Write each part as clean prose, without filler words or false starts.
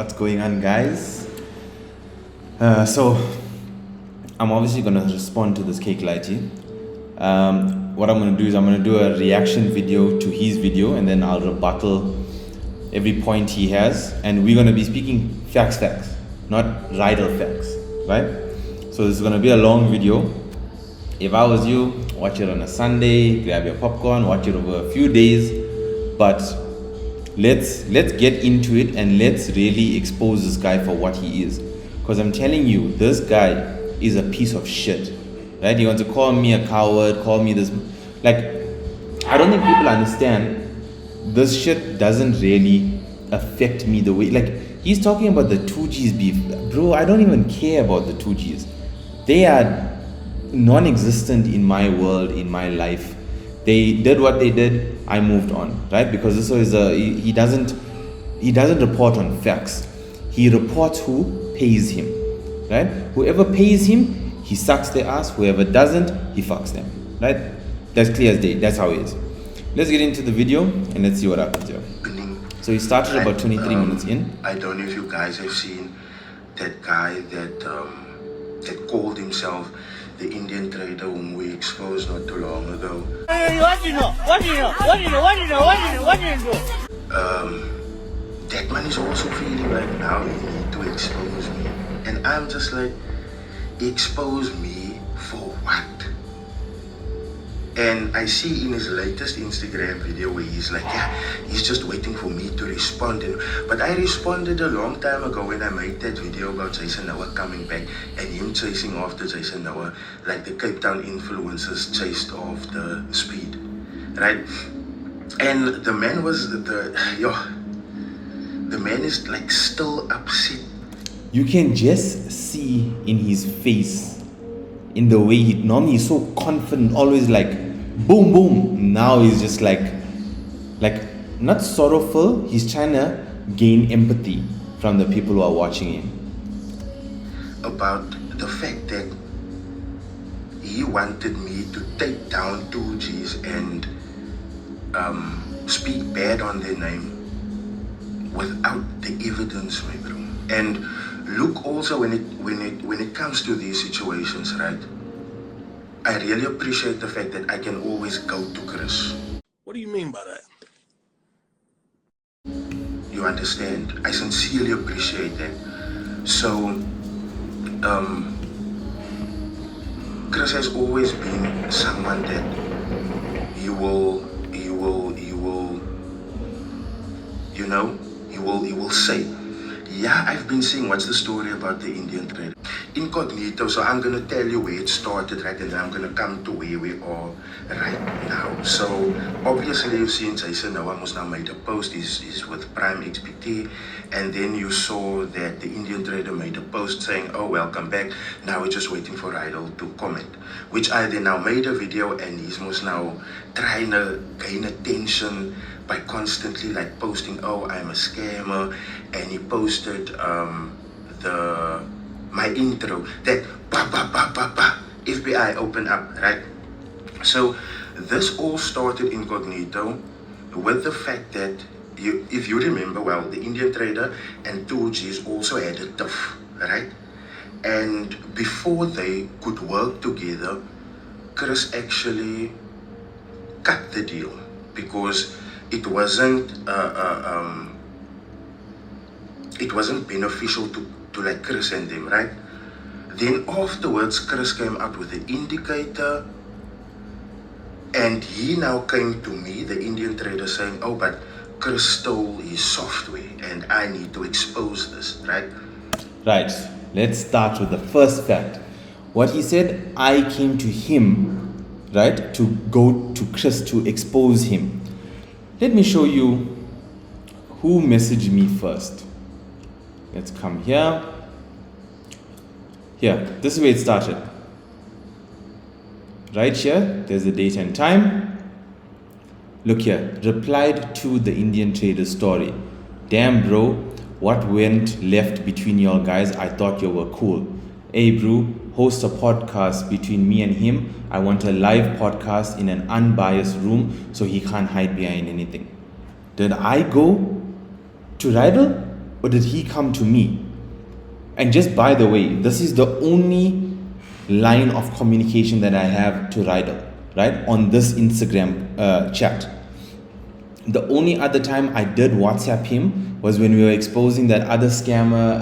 What's going on, guys? So I'm obviously gonna respond to this cake lighty. What I'm gonna do is I'm gonna do a reaction video to his video, and then I'll rebuttal every point he has, and we're gonna be speaking facts, not riddle facts, right? So this is gonna be a long video. If I was you, watch it on a Sunday, grab your popcorn, watch it over a few days, but let's get into it and let's really expose this guy for what he is. Because I'm telling you, this guy is a piece of shit, right? He wants to call me a coward, call me this, like, I don't think people understand this shit doesn't really affect me the way, like, he's talking about the 2Gs beef. Bro, I don't even care about the 2Gs. They are non-existent in my world, in my life. They did what they did, I moved on, right? Because this is he doesn't report on facts. He reports who pays him, right? Whoever pays him, he sucks their ass. Whoever doesn't, he fucks them, right? That's clear as day. That's how it is. Let's get into the video and let's see what happens here. So he started about 23 minutes in. I don't know if you guys have seen that guy that called himself the Indian trader whom we exposed not too long ago. What do you know? That man is also feeling like now you need to expose me. And I'm just like, expose me for what? And I see in his latest Instagram video where he's like, yeah, he's just waiting for me to respond. But I responded a long time ago when I made that video about Jason Noah coming back and him chasing after Jason Noah, like the Cape Town influencers chased off the speed, right? And the man was, the man is like still upset. You can just see in his face, in the way he normally is so confident, always like boom boom. Now he's just like not sorrowful. He's trying to gain empathy from the people who are watching him. About the fact that he wanted me to take down 2Gs and speak bad on their name without the evidence, my bro. And look, also when it comes to these situations, right? I really appreciate the fact that I can always go to Chris. What do you mean by that? You understand? I sincerely appreciate that. So, Chris has always been someone that you will say, yeah, I've been seeing what's the story about the Indian trader. Incognito, so I'm going to tell you where it started, right? And then I'm going to come to where we are right now. So, obviously, you've seen Jason Noah has now made a post. He's with Prime XPT. And then you saw that the Indian trader made a post saying, oh, welcome back. Now we're just waiting for Idol to comment. Which I then now made a video, and he's most now trying to gain attention by constantly like posting, oh, I'm a scammer. And he posted my intro that FBI open up, right? So this all started incognito with the fact that if you remember well, the Indian trader and 2Gs also had a tiff, right? And before they could work together, Chris actually cut the deal because it wasn't beneficial to like Chris and them, right? Then afterwards, Chris came up with an indicator, and he now came to me, the Indian trader, saying, oh, but Chris stole his software and I need to expose this, right? Right, let's start with the first fact. What he said, I came to him, right, to go to Chris to expose him. Let me show you who messaged me first. Let's come here. Here, this is where it started. Right here, there's the date and time. Look here, replied to the Indian trader story. Damn bro, what went left between y'all guys? I thought you were cool. Hey bro, host a podcast between me and him. I want a live podcast in an unbiased room so he can't hide behind anything. Did I go to Rydell? or did he come to me? And just by the way, this is the only line of communication that I have to Rydal, right? On this Instagram chat. The only other time I did WhatsApp him was when we were exposing that other scammer.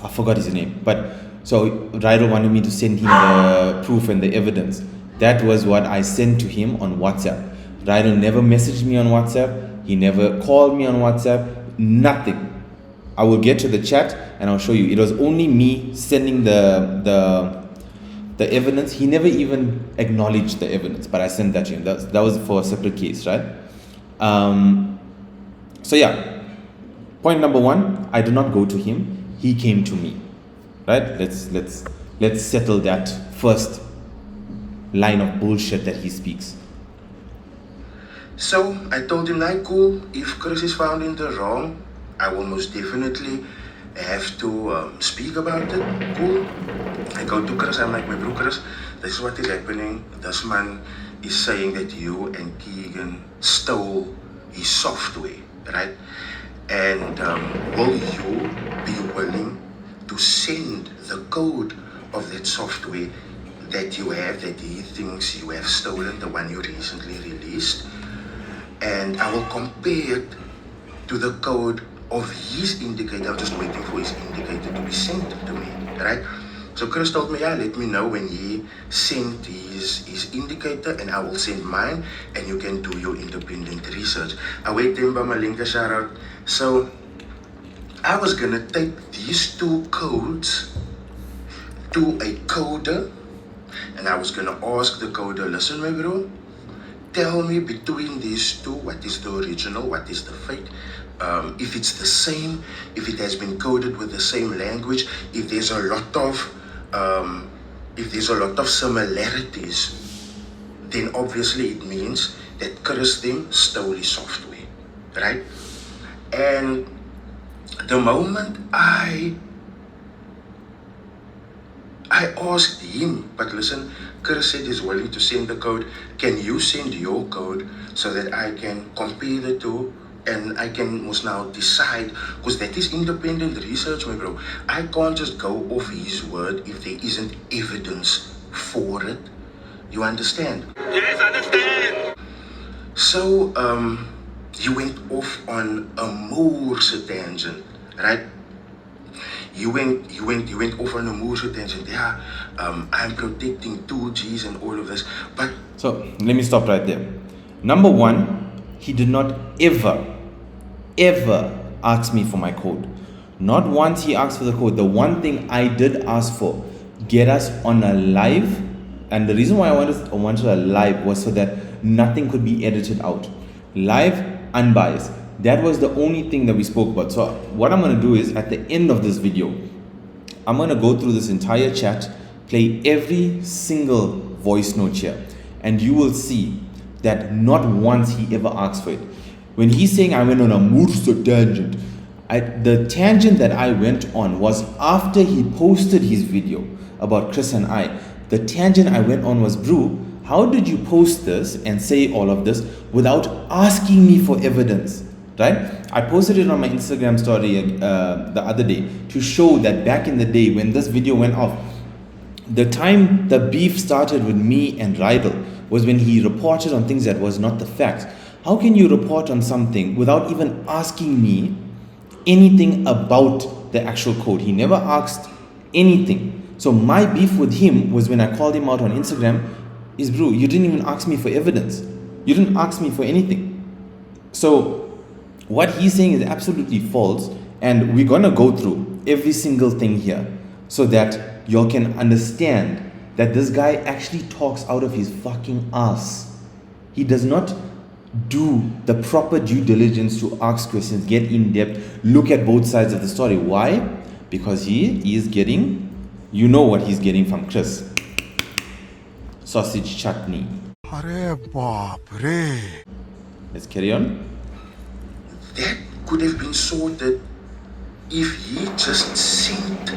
I forgot his name, but so Rydal wanted me to send him the proof and the evidence. That was what I sent to him on WhatsApp. Rydal never messaged me on WhatsApp. He never called me on WhatsApp. Nothing. I will get to the chat and I'll show you. It was only me sending the evidence. He never even acknowledged the evidence, but I sent that to him. That was for a separate case, right? So yeah, point number one, I did not go to him. He came to me, right? Let's settle that first line of bullshit that he speaks. So I told him, like, cool, if Chris is found in the wrong, I will most definitely have to speak about it. Cool. I go to Chris, I'm like, my bro Chris, this is what is happening. This man is saying that you and Keegan stole his software, right? And will you be willing to send the code of that software that you have, that he thinks you have stolen, the one you recently released? And I will compare it to the code of his indicator. I'm just waiting for his indicator to be sent to me, right? So Chris told me, yeah, let me know when he sent his indicator and I will send mine and you can do your independent research. I wait them by my link, shout out. So I was gonna take these two codes to a coder and I was gonna ask the coder, listen, my bro, tell me between these two, what is the original, what is the fake? If it's the same, if it has been coded with the same language, if there's a lot of similarities, then obviously it means that Chris them stole his software, right? And the moment I asked him, but listen, Chris said he's willing to send the code. Can you send your code so that I can compare the two and I can most now decide? Because that is independent research, my bro. I can't just go off his word if there isn't evidence for it. You understand? Yes, understand. So, he went off on a Moorse tangent, right? You went off on a Moorse tangent. Yeah, I'm protecting 2Gs and all of this. But so let me stop right there. Number one, he did not ever ask me for my code. Not once he asked for the code. The one thing I did ask for, get us on a live, and the reason why I wanted a live was so that nothing could be edited out. Live, unbiased. That was the only thing that we spoke about. So what I'm going to do is at the end of this video, I'm going to go through this entire chat, play every single voice note here, and you will see that not once he ever asked for it. When he's saying I went on a Moorse tangent, the tangent that I went on was after he posted his video about Chris and I. The tangent I went on was, bro, how did you post this and say all of this without asking me for evidence? Right? I posted it on my Instagram story the other day to show that back in the day when this video went off, the time the beef started with me and Rydal was when he reported on things that was not the facts. How can you report on something without even asking me anything about the actual code? He never asked anything. So my beef with him was when I called him out on Instagram is, bro, you didn't even ask me for evidence. You didn't ask me for anything. So what he's saying is absolutely false, and we're gonna go through every single thing here so that y'all can understand that this guy actually talks out of his fucking ass. He does not do the proper due diligence to ask questions, get in depth, look at both sides of the story. Why? Because he is getting, you know what he's getting from Chris. Sausage chutney. Let's carry on. that could have been sorted if he just sent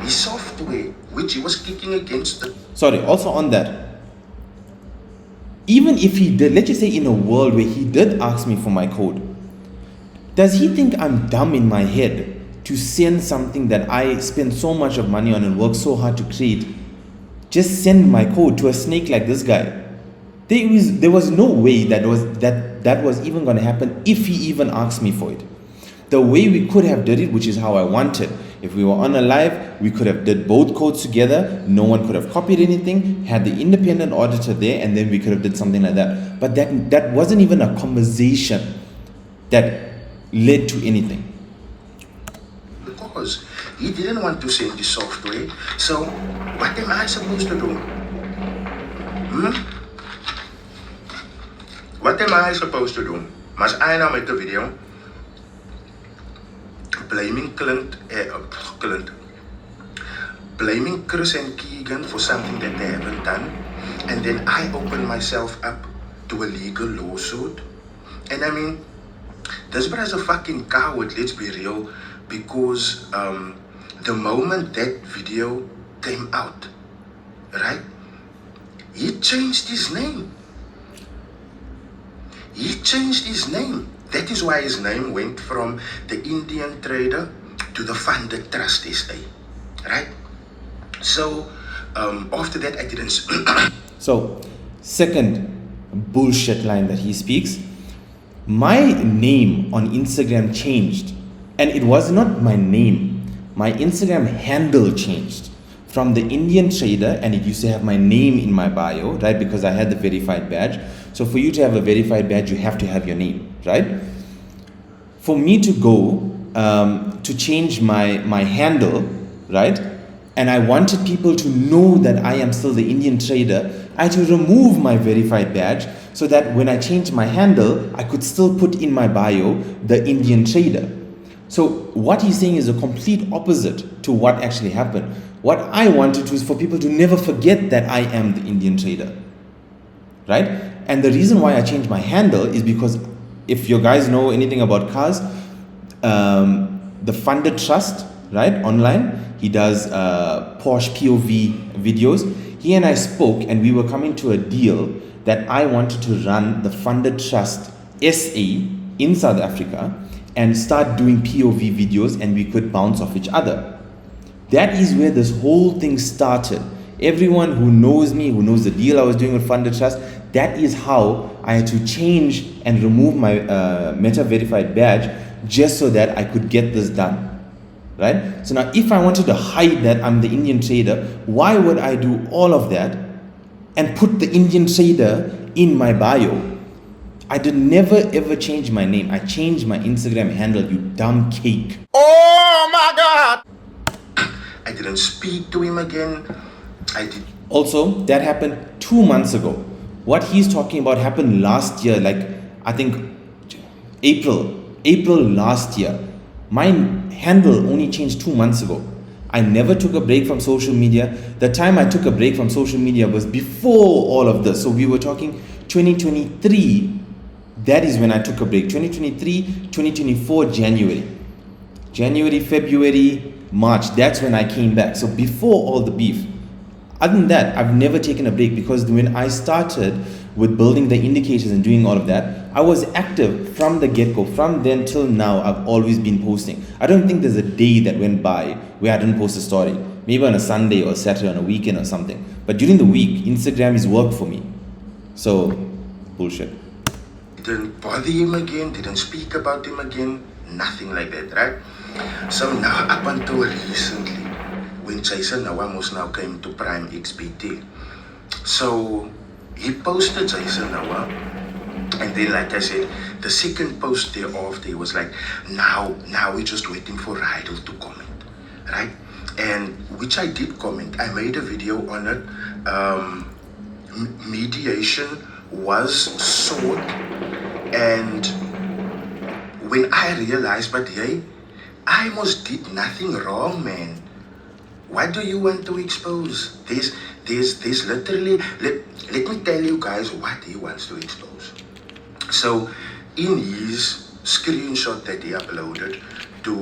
his software, which he was kicking against the... Sorry, also on that, even if he did, let's just say in a world where he did ask me for my code, Does he think I'm dumb in my head to send something that I spend so much of money on and work so hard to create? Just send my code to a snake like this guy. There was no way that was even going to happen if he even asked me for it. The way we could have did it, which is how I wanted. If we were on a live, we could have did both codes together. No one could have copied anything. Had the independent auditor there, and then we could have did something like that. But that wasn't even a conversation that led to anything. Because he didn't want to send the software. So what am I supposed to do? What am I supposed to do? Must I now make a video blaming blaming Chris and Keegan for something that they haven't done, and then I open myself up to a legal lawsuit? And I mean, this brother's a fucking coward, let's be real, because the moment that video came out, right, he changed his name. He changed his name. That is why his name went from the Indian Trader to the Funded Trust SA, right? So after that, I didn't. So, second bullshit line that he speaks. My name on Instagram changed, and it was not my name. My Instagram handle changed from the Indian Trader, and it used to have my name in my bio, right? Because I had the verified badge. So for you to have a verified badge, you have to have your name, right? For me to go to change my handle, right? And I wanted people to know that I am still the Indian Trader, I had to remove my verified badge so that when I changed my handle, I could still put in my bio the Indian Trader. So what he's saying is a complete opposite to what actually happened. What I wanted was for people to never forget that I am the Indian Trader, right? And the reason why I changed my handle is because if you guys know anything about cars, the Funded Trust, right, online, he does Porsche POV videos. He and I spoke, and we were coming to a deal that I wanted to run the Funded Trust SA in South Africa and start doing POV videos, and we could bounce off each other. That is where this whole thing started. Everyone who knows me, who knows the deal I was doing with Funded Trust, that is how I had to change and remove my Meta verified badge just so that I could get this done. Right? So now if I wanted to hide that I'm the Indian Trader, why would I do all of that and put the Indian Trader in my bio? I did never ever change my name. I changed my Instagram handle, you dumb cake. Oh my God! I didn't speak to him again. Also, that happened 2 months ago. What he's talking about happened last year, like I think April last year. My handle only changed 2 months ago. I never took a break from social media. The time I took a break from social media was before all of this. So we were talking 2023. That is when I took a break. 2023, 2024, January, February, March. That's when I came back. So before all the beef. Other than that, I've never taken a break because when I started with building the indicators and doing all of that, I was active from the get-go. From then till now, I've always been posting. I don't think there's a day that went by where I didn't post a story. Maybe on a Sunday or Saturday on a weekend or something. But during the week, Instagram is work for me. So, bullshit. Didn't bother him again, didn't speak about him again, nothing like that, right? So now up until recently, when Jason Nawamos now came to Prime XBT, so he posted Jason Nawa, and then like I said, the second post thereafter, he was like, now we're just waiting for Rydell to comment, right? And which I did comment. I made a video on it. Mediation was sought, and when I realized, but hey, I almost did nothing wrong, man. What do you want to expose? There's literally, let me tell you guys what he wants to expose. So in his screenshot that he uploaded to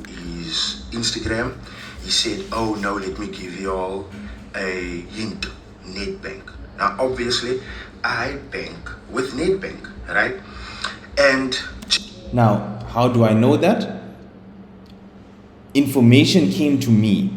his Instagram, he said, oh no, let me give you all a hint, Nedbank. Now obviously I bank with Nedbank, right? And now, How do I know that? Information came to me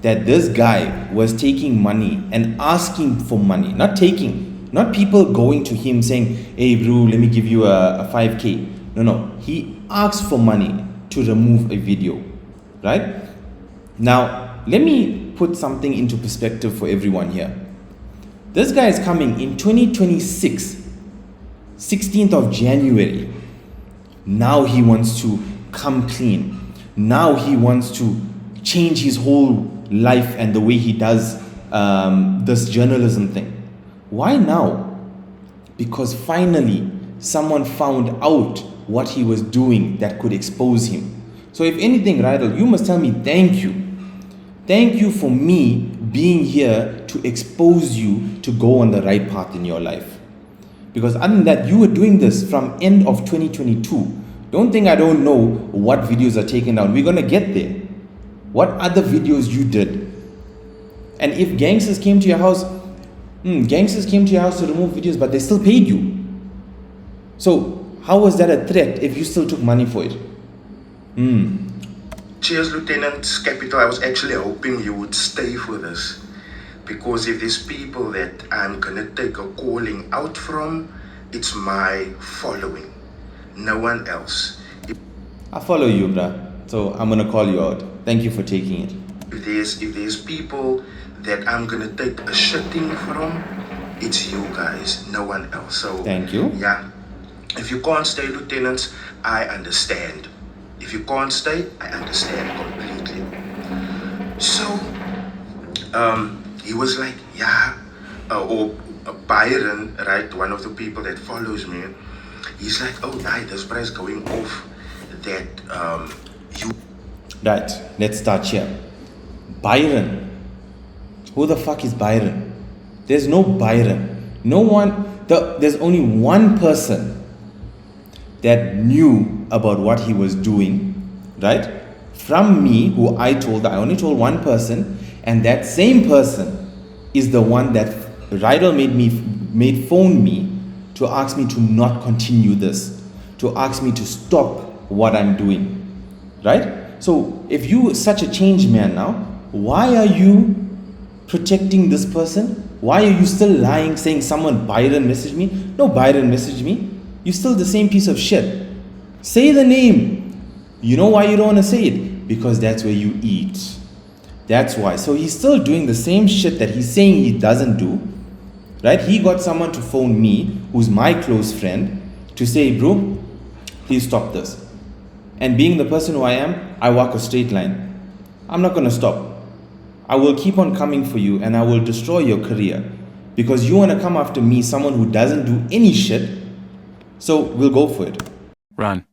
that this guy was taking money and asking for money, not taking, not people going to him saying, hey bro, let me give you a 5k. No, he asked for money to remove a video, right? Now, let me put something into perspective for everyone here. This guy is coming in 2026, 16th of January. Now he wants to come clean. Now he wants to change his whole life and the way he does this journalism thing. Why now? Because finally someone found out what he was doing that could expose him. So if anything, Rydal, you must tell me thank you. Thank you for me being here to expose you to go on the right path in your life. Because other than that, you were doing this from end of 2022. Don't think I don't know what videos are taken down. We're going to get there. What other videos you did? And if gangsters came to your house, gangsters came to your house to remove videos, but they still paid you. So how was that a threat if you still took money for it? Cheers, Lieutenant Capital. I was actually hoping you would stay for this. Because if there's people that I'm gonna take a calling out from, it's my following. No one else. I follow you, bruh. So I'm gonna call you out. Thank you for taking it. If there's people that I'm gonna take a shitting from, it's you guys, no one else. So thank you. Yeah. If you can't stay, lieutenants, I understand. If you can't stay, I understand completely. So, he was like, Byron, right, one of the people that follows me, he's like, oh, this price going off that you... Right, let's start here. Byron. Who the fuck is Byron? There's no Byron. No one, there's only one person that knew about what he was doing, right? From me, who I only told one person, and that same person is the one that Rydal made phone me to ask me to not continue this, to ask me to stop what I'm doing, right? So if you such a changed man now, why are you protecting this person? Why are you still lying, saying someone Byron messaged me? No, Byron messaged me. You're still the same piece of shit. Say the name. You know why you don't want to say it? Because that's where you eat. That's why. So he's still doing the same shit that he's saying he doesn't do. Right? He got someone to phone me, who's my close friend, to say, bro, please stop this. And being the person who I am, I walk a straight line. I'm not going to stop. I will keep on coming for you and I will destroy your career. Because you want to come after me, someone who doesn't do any shit. So we'll go for it. Run.